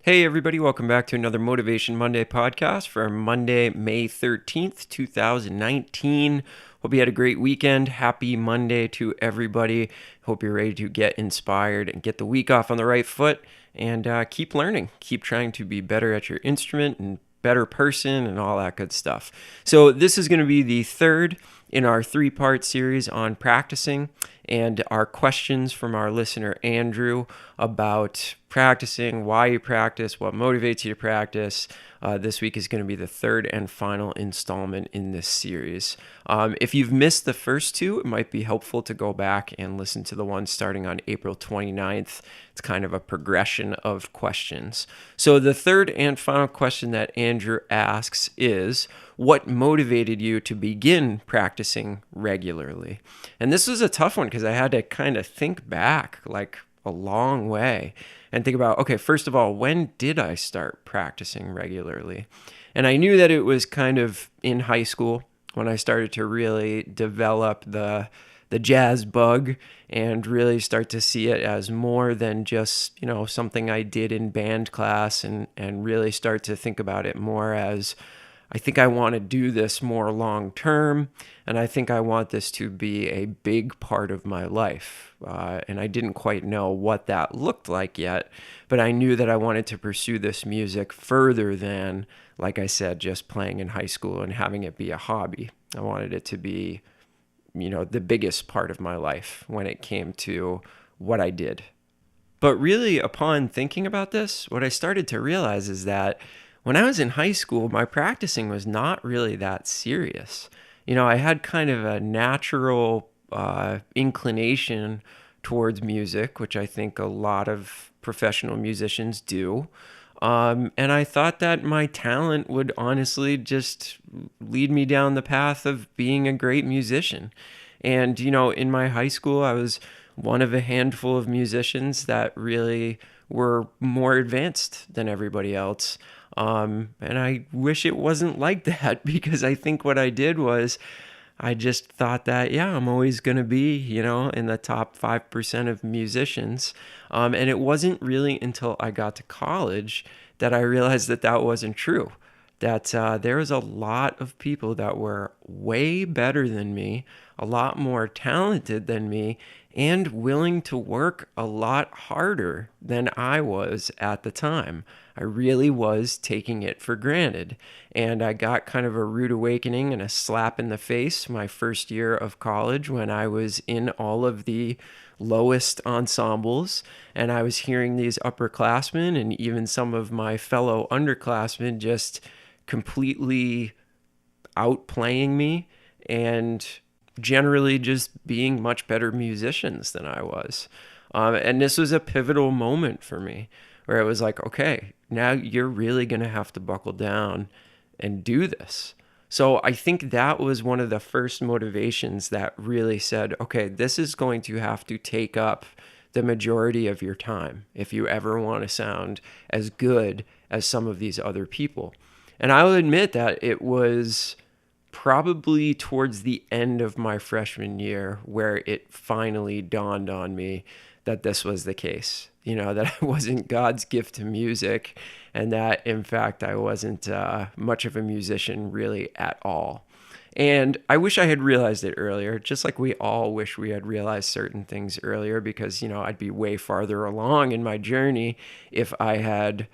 Hey, everybody, welcome back to another Motivation Monday podcast for Monday, May 13th, 2019. Hope you had a great weekend. Happy Monday to everybody. Hope you're ready to get inspired and get the week off on the right foot and keep learning. Keep trying to be better at your instrument and better person and all that good stuff. So, this is going to be the third in our three-part series on practicing and our questions from our listener Andrew about practicing, why you practice, what motivates you to practice. This week is going to be the third and final installment in this series. If you've missed the first two, it might be helpful to go back and listen to the one starting on April 29th. It's kind of a progression of questions. So the third and final question that Andrew asks is, what motivated you to begin practicing regularly? And this was a tough one because I had to kind of think back like a long way and think about, okay, first of all, when did I start practicing regularly? And I knew that it was kind of in high school when I started to really develop the jazz bug and really start to see it as more than just, something I did in band class and really start to think about it more as, I think I want to do this more long term, and I think I want this to be a big part of my life. And I didn't quite know what that looked like yet, but I knew that I wanted to pursue this music further than, like I said, just playing in high school and having it be a hobby. I wanted it to be, the biggest part of my life when it came to what I did. But really, upon thinking about this, what I started to realize is that when I was in high school, my practicing was not really that serious. I had kind of a natural inclination towards music, which I think a lot of professional musicians do. And I thought that my talent would honestly just lead me down the path of being a great musician. And, in my high school, I was one of a handful of musicians that really were more advanced than everybody else. And I wish it wasn't like that because I think what I did was I just thought that, I'm always going to be, in the top 5% of musicians. And it wasn't really until I got to college that I realized that that wasn't true. That there was a lot of people that were way better than me, a lot more talented than me, and willing to work a lot harder than I was at the time. I really was taking it for granted. And I got kind of a rude awakening and a slap in the face my first year of college when I was in all of the lowest ensembles and I was hearing these upperclassmen and even some of my fellow underclassmen just completely outplaying me and generally just being much better musicians than I was. And this was a pivotal moment for me where it was like, okay, now you're really going to have to buckle down and do this. So I think that was one of the first motivations that really said, okay, this is going to have to take up the majority of your time if you ever want to sound as good as some of these other people. And I'll admit that it was probably towards the end of my freshman year where it finally dawned on me that this was the case, that I wasn't God's gift to music and that, in fact, I wasn't much of a musician really at all. And I wish I had realized it earlier, just like we all wish we had realized certain things earlier because, I'd be way farther along in my journey if I had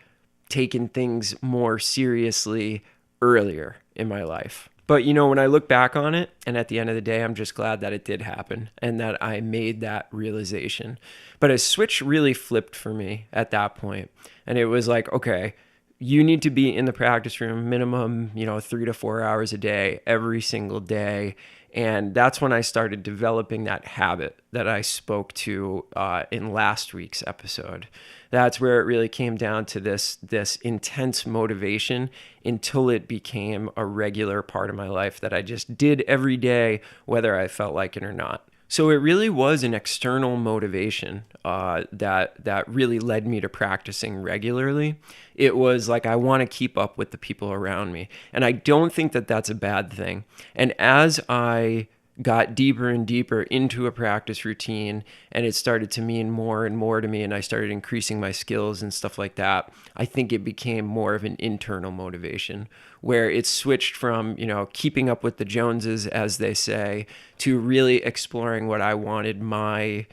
taken things more seriously earlier in my life. But, when I look back on it, and at the end of the day, I'm just glad that it did happen and that I made that realization. But a switch really flipped for me at that point. And it was like, okay, you need to be in the practice room minimum, 3 to 4 hours a day, every single day. And that's when I started developing that habit that I spoke to in last week's episode. That's where it really came down to this intense motivation until it became a regular part of my life that I just did every day, whether I felt like it or not. So it really was an external motivation that really led me to practicing regularly. It was like I want to keep up with the people around me. And I don't think that that's a bad thing. And as I got deeper and deeper into a practice routine, and it started to mean more and more to me, and I started increasing my skills and stuff like that, I think it became more of an internal motivation, where it switched from, keeping up with the Joneses, as they say, to really exploring what I wanted my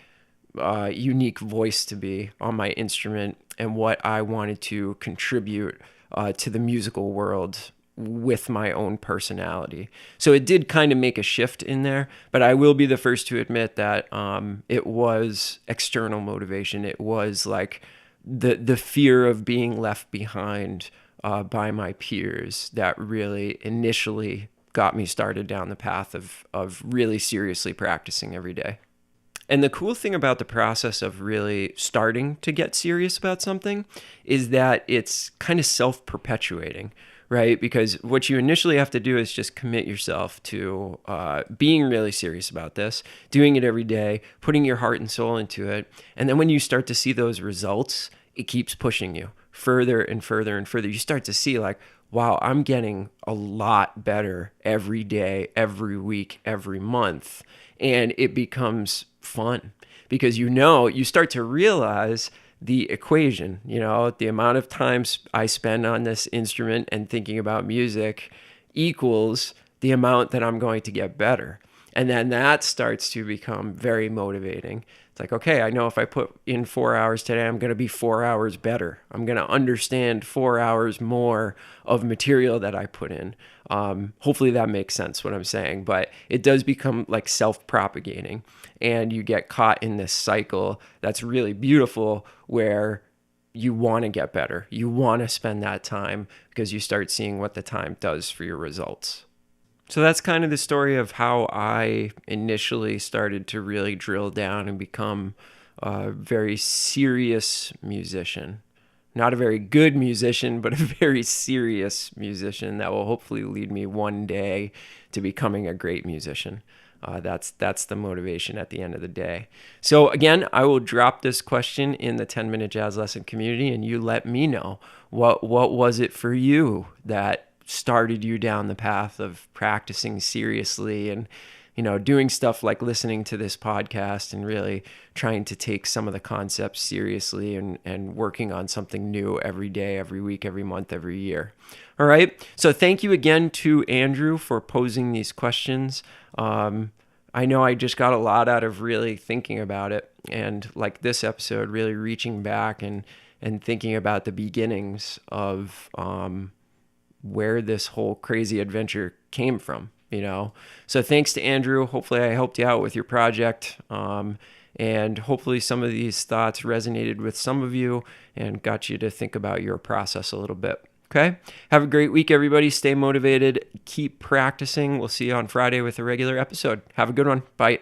unique voice to be on my instrument, and what I wanted to contribute to the musical world with my own personality. So it did kind of make a shift in there, but I will be the first to admit that it was external motivation. It was like the fear of being left behind by my peers that really initially got me started down the path of really seriously practicing every day. And the cool thing about the process of really starting to get serious about something is that it's kind of self-perpetuating, right? Because what you initially have to do is just commit yourself to being really serious about this, doing it every day, putting your heart and soul into it. And then when you start to see those results, it keeps pushing you further and further and further. You start to see like, wow, I'm getting a lot better every day, every week, every month. And it becomes fun because you start to realize the equation, the amount of times I spend on this instrument and thinking about music equals the amount that I'm going to get better. And then that starts to become very motivating. It's like, okay, I know if I put in 4 hours today, I'm going to be 4 hours better. I'm going to understand 4 hours more of material that I put in. Hopefully that makes sense what I'm saying, but it does become like self-propagating, and you get caught in this cycle that's really beautiful where you want to get better. You want to spend that time because you start seeing what the time does for your results. So that's kind of the story of how I initially started to really drill down and become a very serious musician. Not a very good musician, but a very serious musician that will hopefully lead me one day to becoming a great musician. That's the motivation at the end of the day. So again, I will drop this question in the 10-minute jazz lesson community, and you let me know what was it for you that started you down the path of practicing seriously and doing stuff like listening to this podcast and really trying to take some of the concepts seriously and working on something new every day, every week, every month, every year. All right. So thank you again to Andrew for posing these questions. I know I just got a lot out of really thinking about it, and like this episode, really reaching back and thinking about the beginnings of where this whole crazy adventure came from. So thanks to Andrew. Hopefully I helped you out with your project. And hopefully some of these thoughts resonated with some of you and got you to think about your process a little bit. Okay. Have a great week, everybody. Stay motivated. Keep practicing. We'll see you on Friday with a regular episode. Have a good one. Bye.